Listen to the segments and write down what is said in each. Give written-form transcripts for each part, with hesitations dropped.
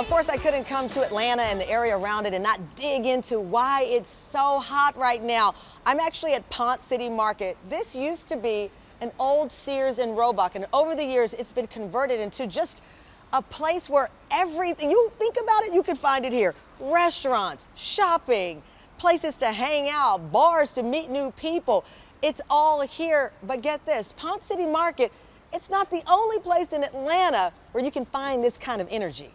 of course, I couldn't come to Atlanta and the area around it and not dig into why it's so hot right now. I'm actually at Ponce City Market. This used to be an old Sears and Roebuck, and over the years, it's been converted into just a place where everything, you think about it, you can find it here. Restaurants, shopping, places to hang out, bars to meet new people. It's all here, but get this, Ponce City Market, it's not the only place in Atlanta where you can find this kind of energy.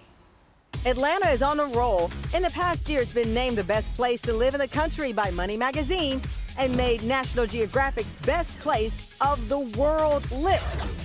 Atlanta is on a roll. In the past year, it's been named the best place to live in the country by Money Magazine and made National Geographic's best place of the world list.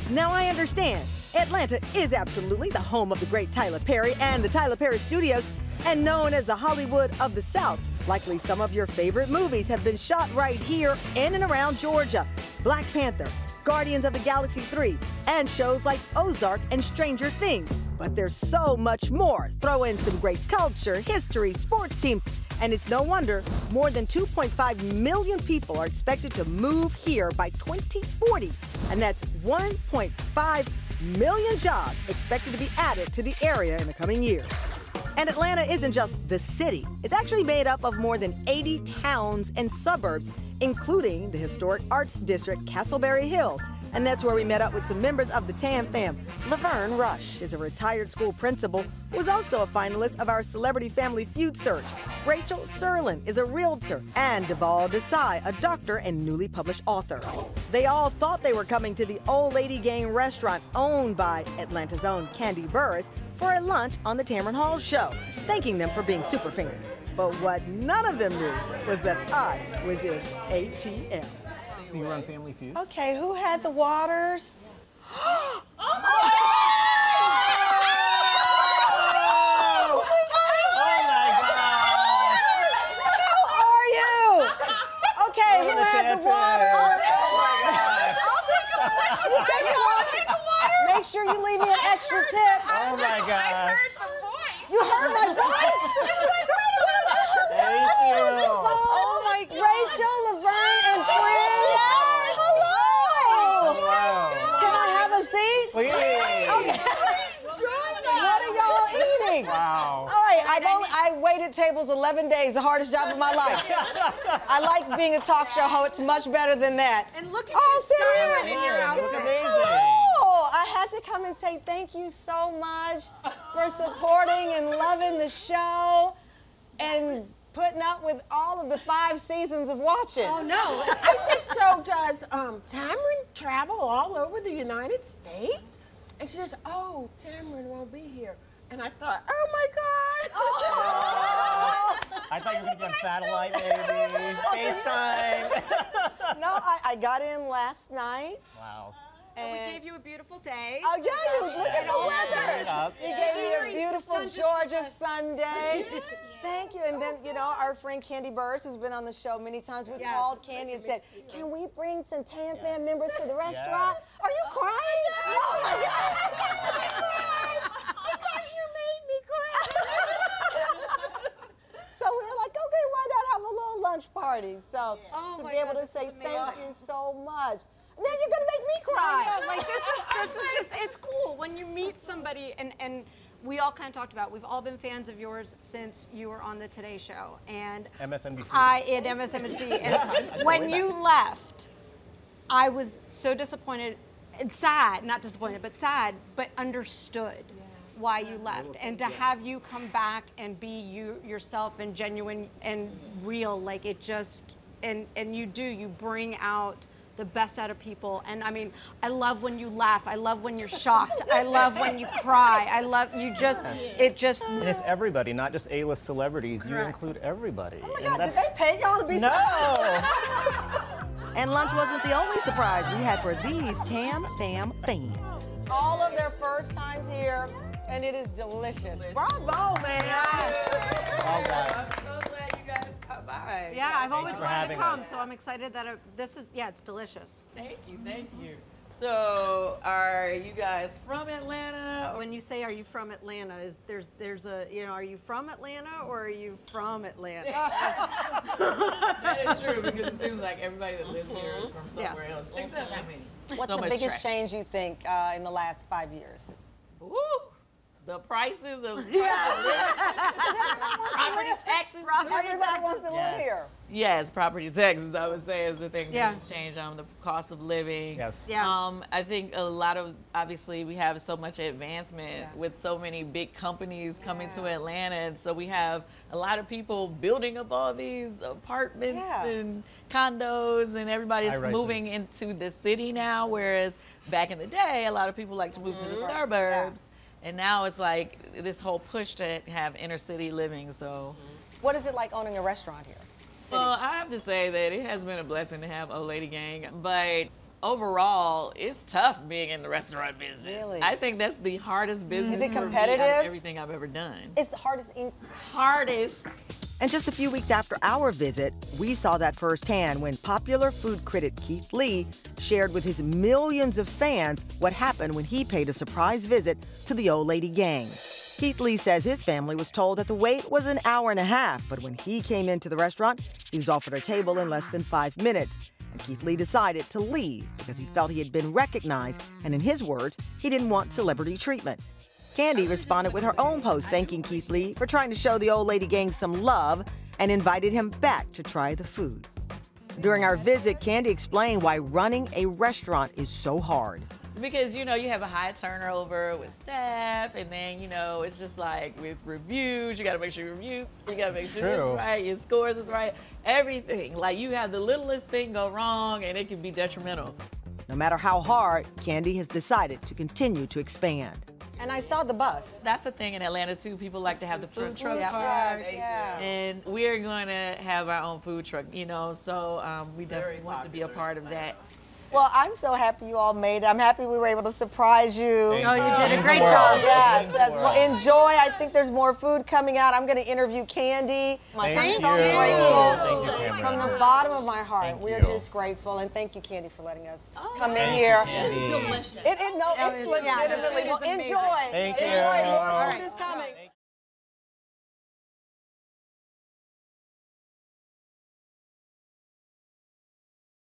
Now I understand, Atlanta is absolutely the home of the great Tyler Perry and the Tyler Perry Studios, and known as the Hollywood of the South. Likely some of your favorite movies have been shot right here in and around Georgia. Black Panther, Guardians of the Galaxy 3, and shows like Ozark and Stranger Things. But there's so much more. Throw in some great culture, history, sports teams, and it's no wonder more than 2.5 million people are expected to move here by 2040. And that's 1.5 million jobs expected to be added to the area in the coming years. And Atlanta isn't just the city. It's actually made up of more than 80 towns and suburbs, including the historic arts district, Castleberry Hill. And that's where we met up with some members of the Tam fam. Laverne Rush is a retired school principal who is also a finalist of our Celebrity Family Feud search. Rachel Serlin is a realtor, and Deval Desai, a doctor and newly published author. They all thought they were coming to the Old Lady Gang restaurant owned by Atlanta's own Kandi Burruss for a lunch on the Tamron Hall show, thanking them for being super fans. But what none of them knew was that I was in ATL. So you were on Family Feud? Okay, who had the waters? Oh my God! How are you? Okay, who had the water? I'll take a water. Make sure you leave me an extra tip. Oh my God. I heard the voice. You heard my voice? Thank you. Oh my God. Rachel, Laverne, and friends. Hello. Wow. Can I have a seat? Please. Okay. What are y'all eating? Wow. All right, I waited tables 11 days, the hardest job of my life. I like being a talk show host. It's much better than that. And look at Oh, sit in your Look outfit. amazing. Oh, I had to come and say thank you so much for supporting and loving the show and putting up with all of the 5 seasons of watching. Oh no! I said, so does Tamron travel all over the United States? And she says, oh, Tamron won't be here. And I thought, oh my God! Oh. I thought you were going to be on satellite, maybe. FaceTime. No, I got in last night. Wow. And we And gave you a beautiful day. oh yeah, you look at the weather. You gave me a Very beautiful Georgia Sunday. Yeah. Thank you. And then, you know, our friend Kandi Burruss, who's been on the show many times, we Yes. called Kandi and said, can we bring some Tam fam members to the restaurant? Are you crying? Oh my God. Because you made me cry. So we were like, okay, why not have a little lunch party? So Oh to my be able God, to this say is thank amazing. you so much. Now you're gonna make me cry. Like this is just, it's cool when you meet somebody, and we all kind of talked about, we've all been fans of yours since you were on the Today Show and MSNBC. in MSNBC, and when you left, I was so disappointed and sad, not disappointed, but sad, but understood why you left, and to have you come back and be yourself and genuine and real, like it just, and you bring out the best out of people. And I mean, I love when you laugh. I love when you're shocked. I love when you cry. I love you just, it just. And it's everybody, not just A-list celebrities. You Correct. include everybody. Oh my And God, did they pay y'all to be No. And lunch wasn't the only surprise we had for these Tam fam fans. All of their first times here, and it is delicious. Bravo, man. All right. I'm so glad you guys come by. Yeah, I've always for wanted to having come, us. so I'm excited that this is, yeah, it's delicious. Thank you, thank you. So, are you guys from Atlanta? When you say, are you from Atlanta, there's a, you know, are you from Atlanta or are you from Atlanta? That is true, because it seems like everybody that lives here is from Yeah. somewhere else, except for me. What's So the much biggest trash. change you think in the last 5 years? Ooh, the prices of Everybody property taxes. wants to live here. Yes, property taxes, I would say, is the thing Yeah. that's changed. The cost of living. Yes. Yeah. I think a lot of, obviously, we have so much advancement with so many big companies coming to Atlanta. And so we have a lot of people building up all these apartments and condos, and everybody's High-rises. moving into the city now. Whereas back in the day, a lot of people like to move to the suburbs. And now it's like this whole push to have inner city living. So, What is it like owning a restaurant here? well, I have to say that it has been a blessing to have Old Lady Gang, but overall, it's tough being in the restaurant business. Really? I think that's the hardest business. Is it for me competitive? out of everything I've ever done. It's the hardest. Hardest. And just a few weeks after our visit, we saw that firsthand when popular food critic Keith Lee shared with his millions of fans what happened when he paid a surprise visit to the Old Lady Gang. Keith Lee says his family was told that the wait was an hour and a half, but when he came into the restaurant, he was offered a table in less than 5 minutes. And Keith Lee decided to leave because he felt he had been recognized, and in his words, he didn't want celebrity treatment. Kandi responded with her own post thanking Keith Lee for trying to show the Old Lady Gang some love and invited him back to try the food. During our visit, Kandi explained why running a restaurant is so hard. Because, you have a high turnover with staff, and then, it's just like with reviews, you gotta make sure your reviews, you gotta make sure it's right, your scores is right, everything. Like, you have the littlest thing go wrong, and it can be detrimental. No matter how hard, Kandi has decided to continue to expand. And I saw the bus. That's the thing in Atlanta, too. People like to have the food truck Yeah. cars. Yeah. And we're going to have our own food truck, so we definitely want to be a part of that. Well, I'm so happy you all made it. I'm happy we were able to surprise you. Thank Oh, you did a Means great the world. job. Yes, Means the yes. world. Well, enjoy. I think there's more food coming out. I'm going to interview Kandi. Thank I'm you. so grateful. Thank you, Tamron. From the bottom of my heart, Thank we're you. just grateful. And thank you, Kandi, for letting us come in Thank you, here. Kandi. It's legitimately. Well, enjoy. Thank Enjoy. you. More All food is coming.